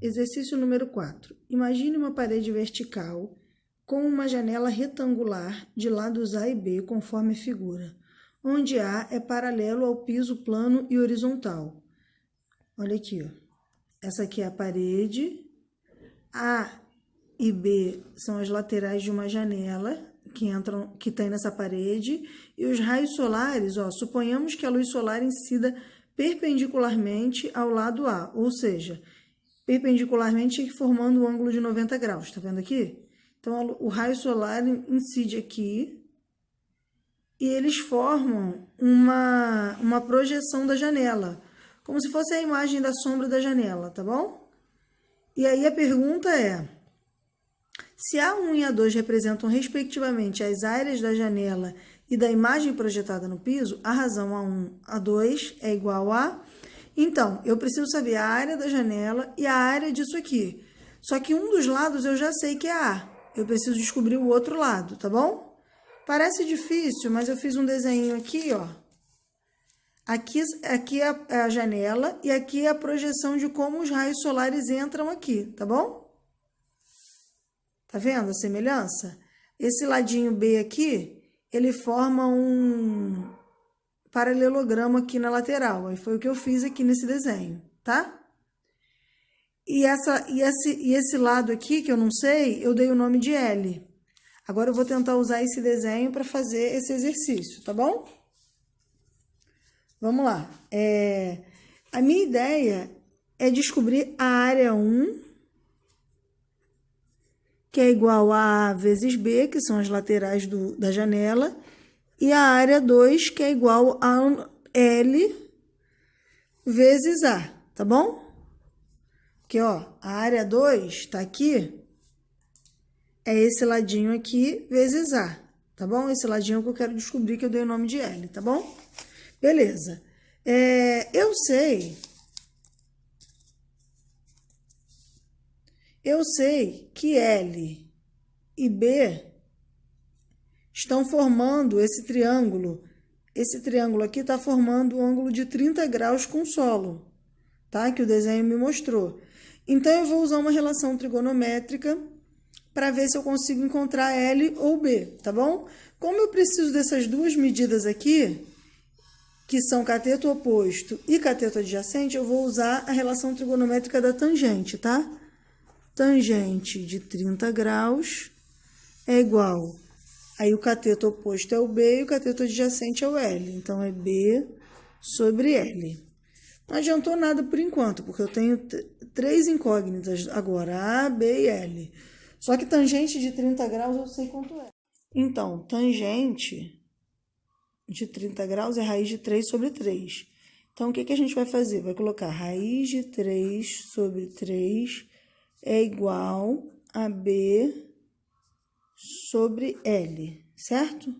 Exercício número 4. Imagine uma parede vertical com uma janela retangular de lados A e B, conforme a figura, onde A é paralelo ao piso plano e horizontal. Olha aqui, ó. Essa aqui é a parede. A e B são as laterais de uma janela que tem nessa parede. E os raios solares, ó, suponhamos que a luz solar incida perpendicularmente ao lado A, ou seja, perpendicularmente formando um ângulo de 90 graus, tá vendo aqui? Então, o raio solar incide aqui e eles formam uma projeção da janela, como se fosse a imagem da sombra da janela, tá bom? E aí a pergunta é, se A1 e A2 representam respectivamente as áreas da janela e da imagem projetada no piso, a razão A1, A2 é igual a... Então, eu preciso saber a área da janela e a área disso aqui. Só que um dos lados eu já sei que é A. Eu preciso descobrir o outro lado, tá bom? Parece difícil, mas eu fiz um desenho aqui, ó. Aqui é a janela e aqui é a projeção de como os raios solares entram aqui, tá bom? Tá vendo a semelhança? Esse ladinho B aqui, ele forma um paralelogramo aqui na lateral. Aí foi o que eu fiz aqui nesse desenho, tá? E esse lado aqui, que eu não sei, eu dei o nome de L. Agora eu vou tentar usar esse desenho para fazer esse exercício, tá bom? Vamos lá. A minha ideia é descobrir a área 1, que é igual a A vezes B, que são as laterais da janela, e a área 2, que é igual a L vezes A, tá bom? Porque, ó, a área 2 está aqui, é esse ladinho aqui vezes A, tá bom? Esse ladinho que eu quero descobrir, que eu dei o nome de L, tá bom? Beleza. Eu sei que L e B estão formando esse triângulo. Esse triângulo aqui está formando um ângulo de 30 graus com o solo, tá? Que o desenho me mostrou. Então, eu vou usar uma relação trigonométrica para ver se eu consigo encontrar L ou B, tá bom? Como eu preciso dessas duas medidas aqui, que são cateto oposto e cateto adjacente, eu vou usar a relação trigonométrica da tangente, tá? Tangente de 30 graus é igual... Aí o cateto oposto é o B e o cateto adjacente é o L. Então, é B sobre L. Não adiantou nada por enquanto, porque eu tenho três incógnitas agora, A, B e L. Só que tangente de 30 graus eu sei quanto é. Então, tangente de 30 graus é raiz de 3 sobre 3. Então, o que a gente vai fazer? Vai colocar raiz de 3 sobre 3 é igual a B sobre L, certo?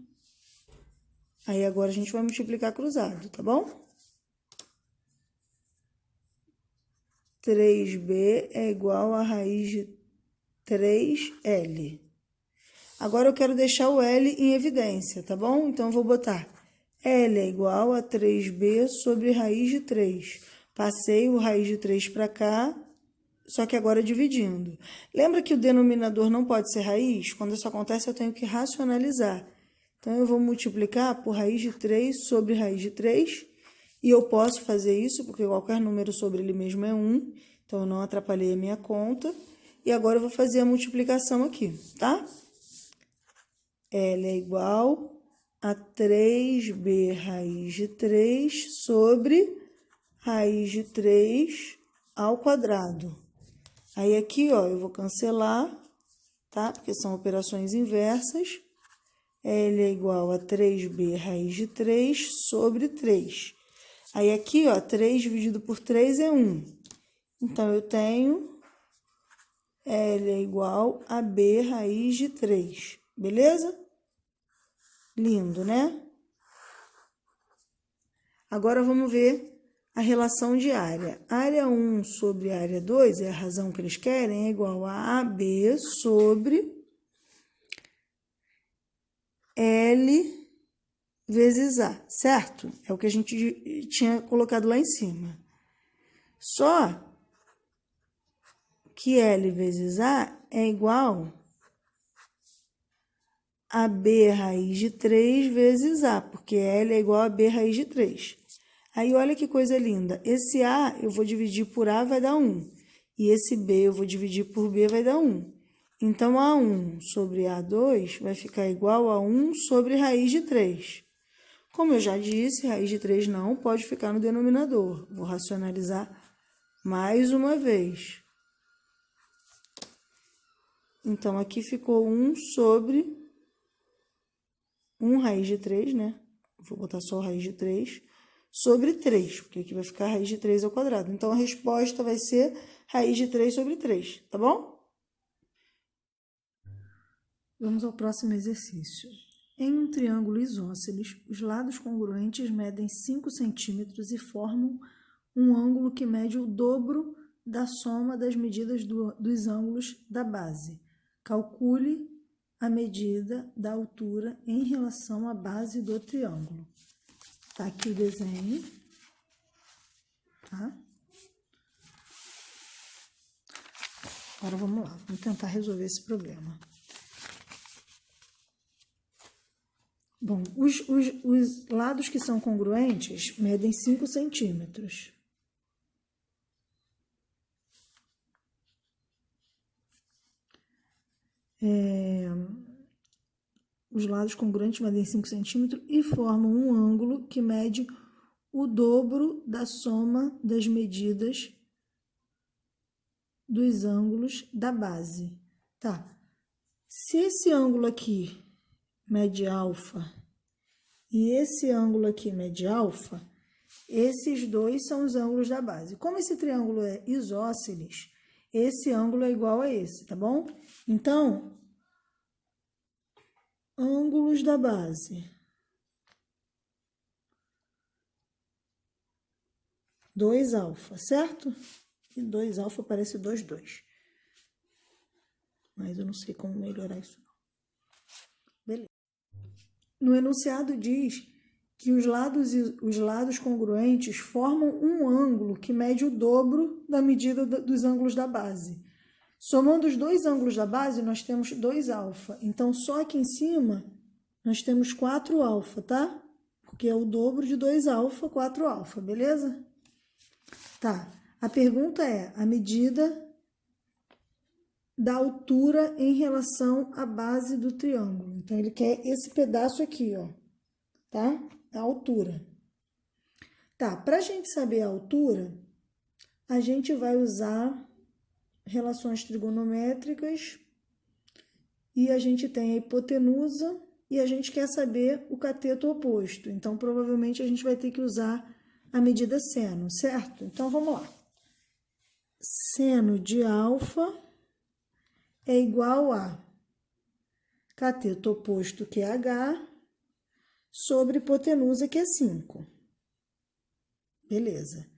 Aí, agora a gente vai multiplicar cruzado, tá bom? 3B é igual a raiz de 3L. Agora, eu quero deixar o L em evidência, tá bom? Então, eu vou botar L é igual a 3B sobre raiz de 3. Passei o raiz de 3 para cá, só que agora dividindo. Lembra que o denominador não pode ser raiz? Quando isso acontece, eu tenho que racionalizar. Então, eu vou multiplicar por raiz de 3 sobre raiz de 3. E eu posso fazer isso, porque qualquer número sobre ele mesmo é 1. Então, eu não atrapalhei a minha conta. E agora, eu vou fazer a multiplicação aqui, tá? L é igual a 3B raiz de 3 sobre raiz de 3 ao quadrado. Aí, aqui, ó, eu vou cancelar, tá? Porque são operações inversas. L é igual a 3B raiz de 3 sobre 3. Aí, aqui, ó, 3 dividido por 3 é 1. Então, eu tenho L é igual a B raiz de 3. Beleza? Lindo, né? Agora, vamos ver a relação de área. Área 1 sobre área 2, é a razão que eles querem, é igual a AB sobre L vezes A, certo? É o que a gente tinha colocado lá em cima. Só que L vezes A é igual a B raiz de 3 vezes A, porque L é igual a B raiz de 3. Aí, olha que coisa linda. Esse A eu vou dividir por A, vai dar 1. E esse B eu vou dividir por B, vai dar 1. Então, A1 sobre A2 vai ficar igual a 1 sobre raiz de 3. Como eu já disse, raiz de 3 não pode ficar no denominador. Vou racionalizar mais uma vez. Então, aqui ficou 1 sobre 1 raiz de 3, né? Vou botar só raiz de 3 sobre 3, porque aqui vai ficar raiz de 3 ao quadrado. Então, a resposta vai ser raiz de 3 sobre 3, tá bom? Vamos ao próximo exercício. Em um triângulo isósceles, os lados congruentes medem 5 centímetros e formam um ângulo que mede o dobro da soma das medidas dos ângulos da base. Calcule a medida da altura em relação à base do triângulo. Tá aqui o desenho, tá? Agora vamos lá, vamos tentar resolver esse problema. Bom, os lados que são congruentes medem 5 centímetros. Os lados congruentes medem 5 centímetros e formam um ângulo que mede o dobro da soma das medidas dos ângulos da base. Tá. Se esse ângulo aqui mede alfa e esse ângulo aqui mede alfa, esses dois são os ângulos da base. Como esse triângulo é isósceles, esse ângulo é igual a esse, tá bom? Então, ângulos da base. 2 alfa, certo? E 2 alfa parece 2, 2. Mas eu não sei como melhorar isso. Beleza. No enunciado diz que os lados congruentes formam um ângulo que mede o dobro da medida dos ângulos da base. Somando os dois ângulos da base, nós temos 2 alfa. Então, só aqui em cima, nós temos 4 alfa, tá? Porque é o dobro de 2 alfa, 4 alfa, beleza? Tá. A pergunta é a medida da altura em relação à base do triângulo. Então, ele quer esse pedaço aqui, ó, tá? A altura. Tá, pra gente saber a altura, a gente vai usar relações trigonométricas e a gente tem a hipotenusa e a gente quer saber o cateto oposto. Então, provavelmente, a gente vai ter que usar a medida seno, certo? Então, vamos lá. Seno de alfa é igual a cateto oposto, que é H, sobre hipotenusa, que é 5. Beleza.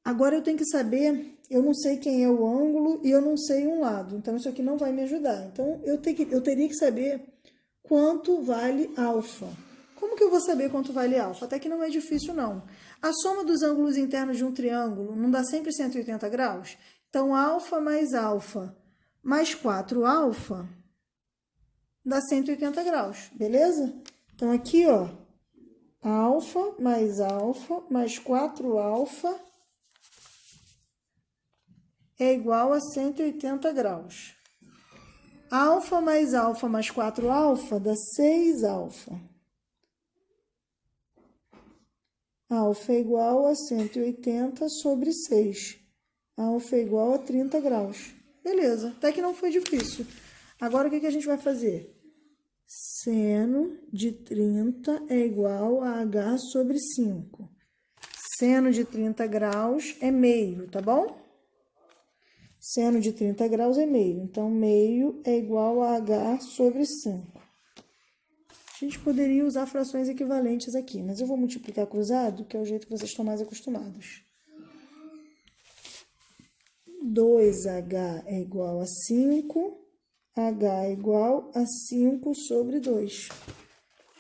Agora eu tenho que saber, eu não sei quem é o ângulo e eu não sei um lado, então isso aqui não vai me ajudar. Então eu teria que saber quanto vale alfa. Como que eu vou saber quanto vale alfa? Até que não é difícil, não. A soma dos ângulos internos de um triângulo não dá sempre 180 graus? Então, alfa mais 4 alfa dá 180 graus, beleza? Então, aqui, ó, alfa mais 4 alfa é igual a 180 graus. Alfa mais 4 alfa dá 6 alfa. Alfa é igual a 180 sobre 6. Alfa é igual a 30 graus. Beleza, até que não foi difícil. Agora, o que a gente vai fazer? Seno de 30 é igual a H sobre 5. Seno de 30 graus é meio, tá bom? Seno de 30 graus é meio. Então, meio é igual a H sobre 5. A gente poderia usar frações equivalentes aqui, mas eu vou multiplicar cruzado, que é o jeito que vocês estão mais acostumados. 2H é igual a 5, H é igual a 5 sobre 2.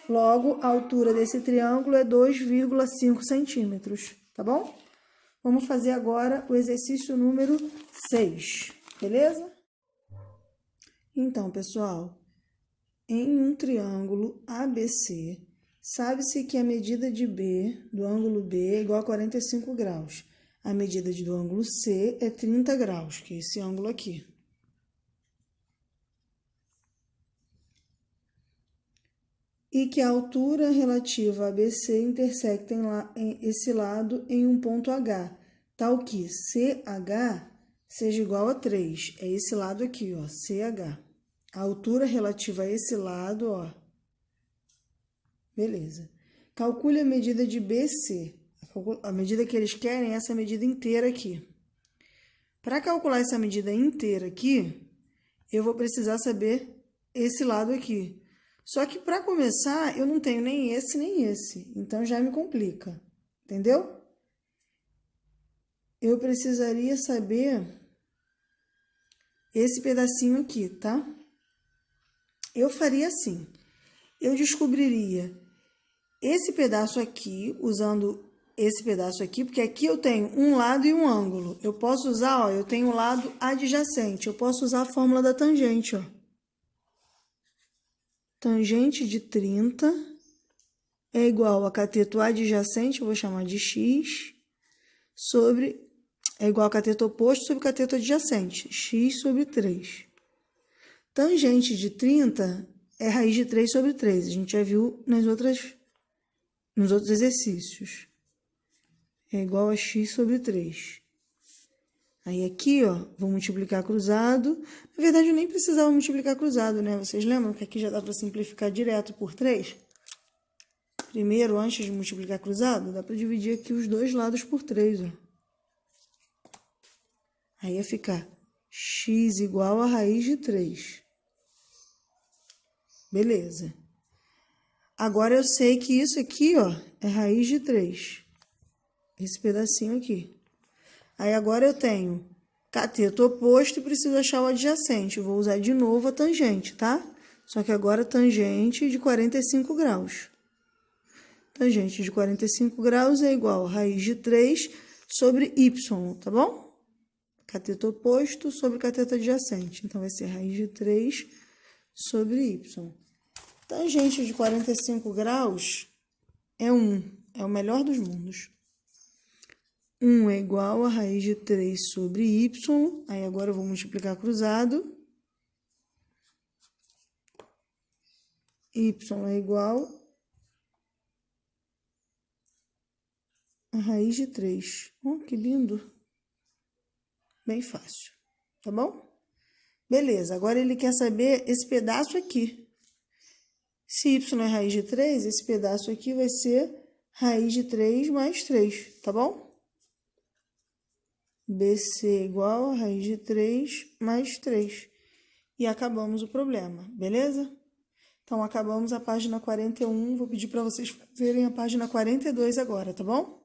Logo, a altura desse triângulo é 2,5 centímetros, tá bom? Vamos fazer agora o exercício número 6, beleza? Então, pessoal, em um triângulo ABC, sabe-se que a medida de B, do ângulo B, é igual a 45 graus. A medida do ângulo C é 30 graus, que é esse ângulo aqui. E que a altura relativa a BC intersecta esse lado em um ponto H, tal que CH seja igual a 3. É esse lado aqui, ó, CH. A altura relativa a esse lado, ó. Beleza. Calcule a medida de BC. A medida que eles querem é essa medida inteira aqui. Para calcular essa medida inteira aqui, eu vou precisar saber esse lado aqui. Só que para começar, eu não tenho nem esse. Então, já me complica. Entendeu? Eu precisaria saber esse pedacinho aqui, tá? Eu faria assim. Eu descobriria esse pedaço aqui, usando esse pedaço aqui, porque aqui eu tenho um lado e um ângulo. Eu posso usar, ó, eu tenho o lado adjacente. Eu posso usar a fórmula da tangente, ó. Tangente de 30 é igual a cateto adjacente, eu vou chamar de x, é igual a cateto oposto sobre cateto adjacente, x sobre 3. Tangente de 30 é raiz de 3 sobre 3, a gente já viu nos outros exercícios. É igual a x sobre 3. Aí aqui, ó, vou multiplicar cruzado. Na verdade, eu nem precisava multiplicar cruzado, né? Vocês lembram que aqui já dá para simplificar direto por 3? Primeiro, antes de multiplicar cruzado, dá para dividir aqui os dois lados por 3, ó. Aí ia ficar x igual a raiz de 3. Beleza. Agora eu sei que isso aqui, ó, é raiz de 3. Esse pedacinho aqui. Aí agora eu tenho cateto oposto e preciso achar o adjacente. Eu vou usar de novo a tangente, tá? Só que agora tangente de 45 graus. Tangente de 45 graus é igual a raiz de 3 sobre y, tá bom? Cateto oposto sobre cateto adjacente. Então, vai ser raiz de 3 sobre y. Tangente de 45 graus é 1. É o melhor dos mundos. 1 é igual a raiz de 3 sobre y. Aí, agora eu vou multiplicar cruzado. Y é igual a raiz de 3. Oh, que lindo. Bem fácil, tá bom? Beleza, agora ele quer saber esse pedaço aqui. Se y é raiz de 3, esse pedaço aqui vai ser raiz de 3 mais 3, tá bom? BC é igual a raiz de 3 mais 3. E acabamos o problema, beleza? Então, acabamos a página 41. Vou pedir para vocês fazerem a página 42 agora, tá bom?